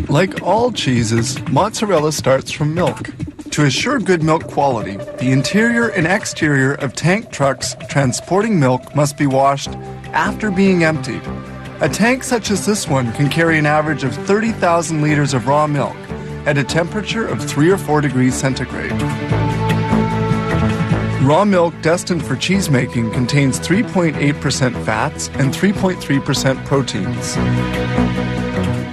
Like all cheeses, mozzarella starts from milk. To assure good milk quality, the interior and exterior of tank trucks transporting milk must be washed after being emptied. A tank such as this one can carry an average of 30,000 liters of raw milk at a temperature of 3 or 4 degrees centigrade. Raw milk destined for cheese making contains 3.8% fats and 3.3% proteins.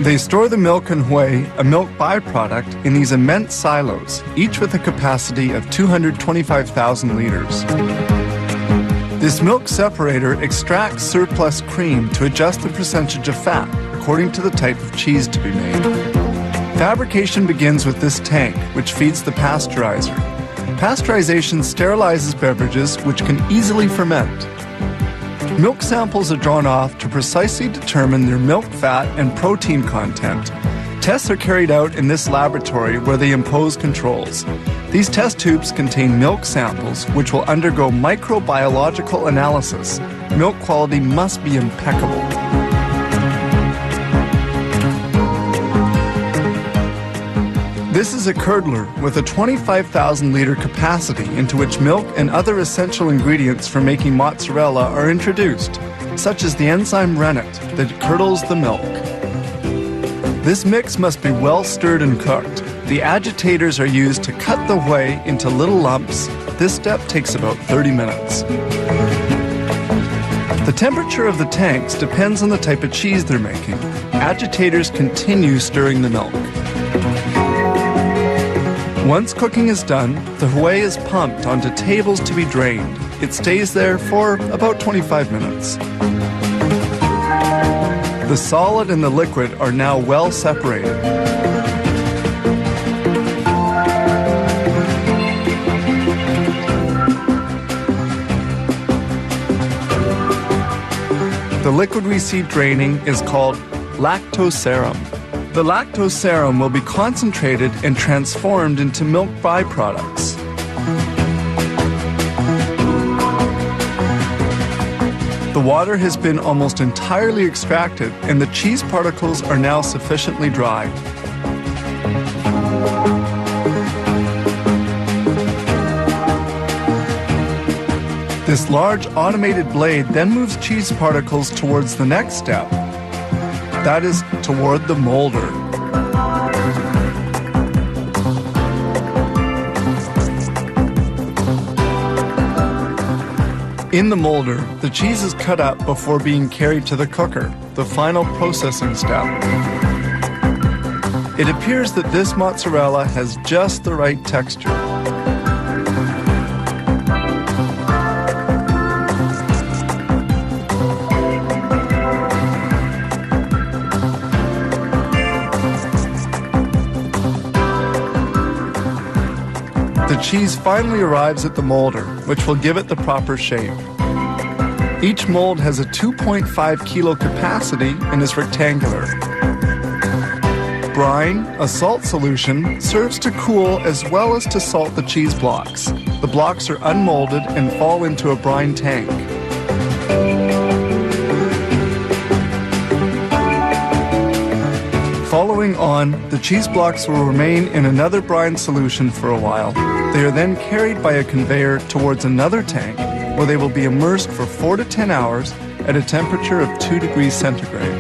They store the milk and whey, a milk byproduct, in these immense silos, each with a capacity of 225,000 liters. This milk separator extracts surplus cream to adjust the percentage of fat according to the type of cheese to be made. Fabrication begins with this tank, which feeds the pasteurizer. Pasteurization sterilizes beverages which can easily ferment. Milk samples are drawn off to precisely determine their milk fat and protein content. Tests are carried out in this laboratory where they impose controls. These test tubes contain milk samples which will undergo microbiological analysis. Milk quality must be impeccable. This is a curdler with a 25,000 liter capacity into which milk and other essential ingredients for making mozzarella are introduced, such as the enzyme rennet that curdles the milk. This mix must be well stirred and cooked. The agitators are used to cut the whey into little lumps. This step takes about 30 minutes. The temperature of the tanks depends on the type of cheese they're making. Agitators continue stirring the milk. Once cooking is done, the whey is pumped onto tables to be drained. It stays there for about 25 minutes. The solid and the liquid are now well separated. The liquid we see draining is called lactose serum. The lactose serum will be concentrated and transformed into milk byproducts. The water has been almost entirely extracted and the cheese particles are now sufficiently dry. This large automated blade then moves cheese particles towards the next step. That is, toward the molder. In the molder, the cheese is cut up before being carried to the cooker, the final processing step. It appears that this mozzarella has just the right texture. The cheese finally arrives at the molder, which will give it the proper shape. Each mold has a 2.5 kilo capacity and is rectangular. Brine, a salt solution, serves to cool as well as to salt the cheese blocks. The blocks are unmolded and fall into a brine tank. Following on, the cheese blocks will remain in another brine solution for a while. They are then carried by a conveyor towards another tank, where they will be immersed for 4 to 10 hours at a temperature of 2 degrees centigrade.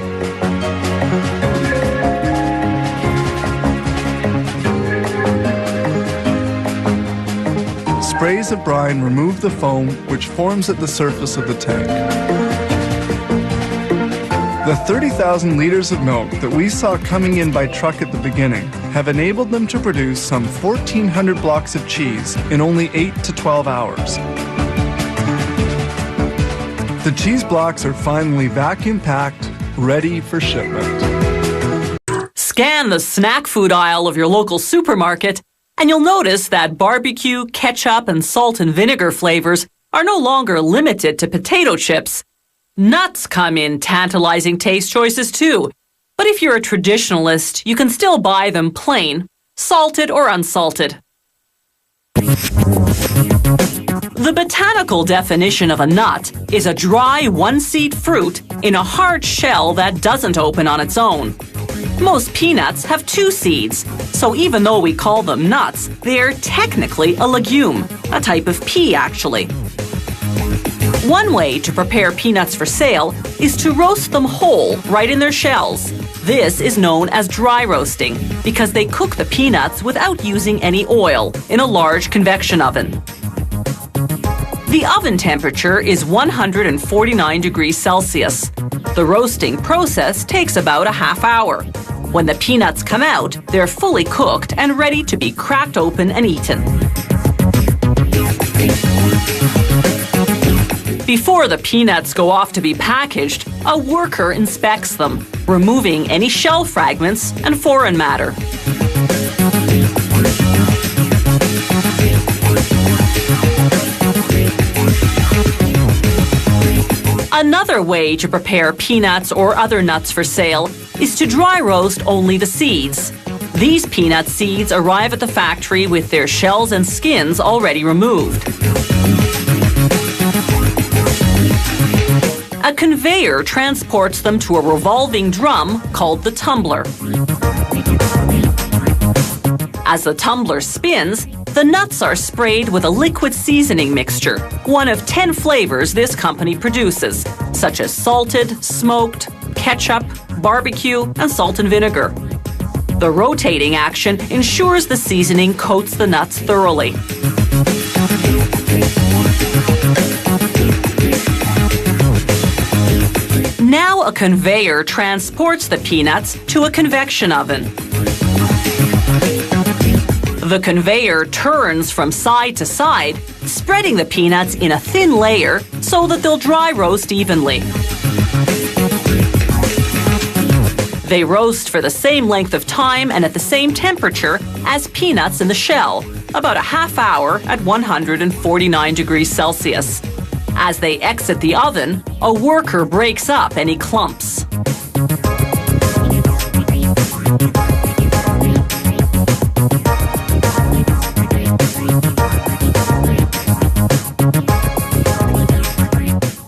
Sprays of brine remove the foam which forms at the surface of the tank. The 30,000 liters of milk that we saw coming in by truck at the beginning have enabled them to produce some 1,400 blocks of cheese in only 8 to 12 hours. The cheese blocks are finally vacuum-packed, ready for shipment. Scan the snack food aisle of your local supermarket, and you'll notice that barbecue, ketchup, and salt and vinegar flavors are no longer limited to potato chips. Nuts come in tantalizing taste choices too, but if you're a traditionalist, you can still buy them plain, salted or unsalted. The botanical definition of a nut is a dry, one-seed fruit in a hard shell that doesn't open on its own. Most peanuts have two seeds, so even though we call them nuts, they're technically a legume, a type of pea actually. One way to prepare peanuts for sale is to roast them whole right in their shells. This is known as dry roasting because they cook the peanuts without using any oil in a large convection oven. The oven temperature is 149 degrees Celsius. The roasting process takes about a half hour. When the peanuts come out, they're fully cooked and ready to be cracked open and eaten. Before the peanuts go off to be packaged, a worker inspects them, removing any shell fragments and foreign matter. Another way to prepare peanuts or other nuts for sale is to dry roast only the seeds. These peanut seeds arrive at the factory with their shells and skins already removed. A conveyor transports them to a revolving drum called the tumbler. As the tumbler spins, the nuts are sprayed with a liquid seasoning mixture, one of 10 flavors this company produces, such as salted, smoked, ketchup, barbecue, and salt and vinegar. The rotating action ensures the seasoning coats the nuts thoroughly. Now a conveyor transports the peanuts to a convection oven. The conveyor turns from side to side, spreading the peanuts in a thin layer so that they'll dry roast evenly. They roast for the same length of time and at the same temperature as peanuts in the shell, about a half hour at 149 degrees Celsius. As they exit the oven, a worker breaks up any clumps.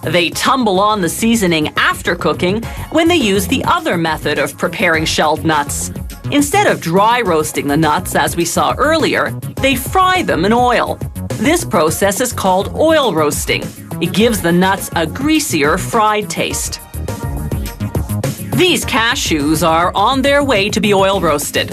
They tumble on the seasoning after cooking when they use the other method of preparing shelled nuts. Instead of dry roasting the nuts as we saw earlier, they fry them in oil. This process is called oil roasting. It gives the nuts a greasier fried taste. These cashews are on their way to be oil roasted.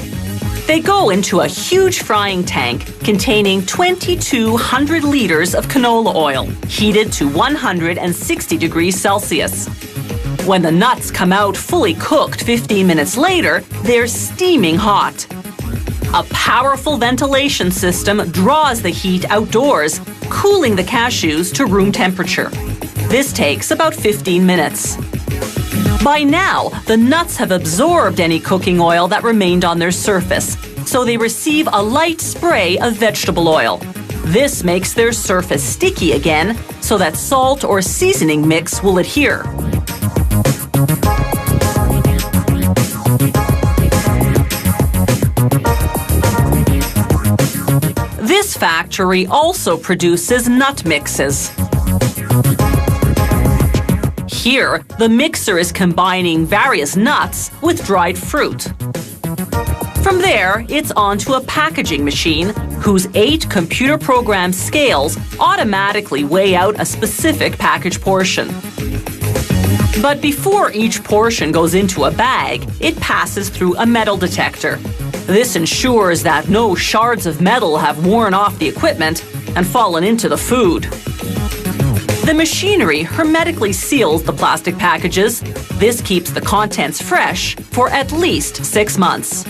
They go into a huge frying tank containing 2,200 liters of canola oil, heated to 160 degrees Celsius. When the nuts come out fully cooked 15 minutes later, they're steaming hot. A powerful ventilation system draws the heat outdoors, cooling the cashews to room temperature. This takes about 15 minutes. By now, the nuts have absorbed any cooking oil that remained on their surface, so they receive a light spray of vegetable oil. This makes their surface sticky again, so that salt or seasoning mix will adhere. This factory also produces nut mixes. Here, the mixer is combining various nuts with dried fruit. From there, it's onto a packaging machine whose 8 computer-programmed scales automatically weigh out a specific package portion. But before each portion goes into a bag, it passes through a metal detector. This ensures that no shards of metal have worn off the equipment and fallen into the food. The machinery hermetically seals the plastic packages. This keeps the contents fresh for at least 6 months.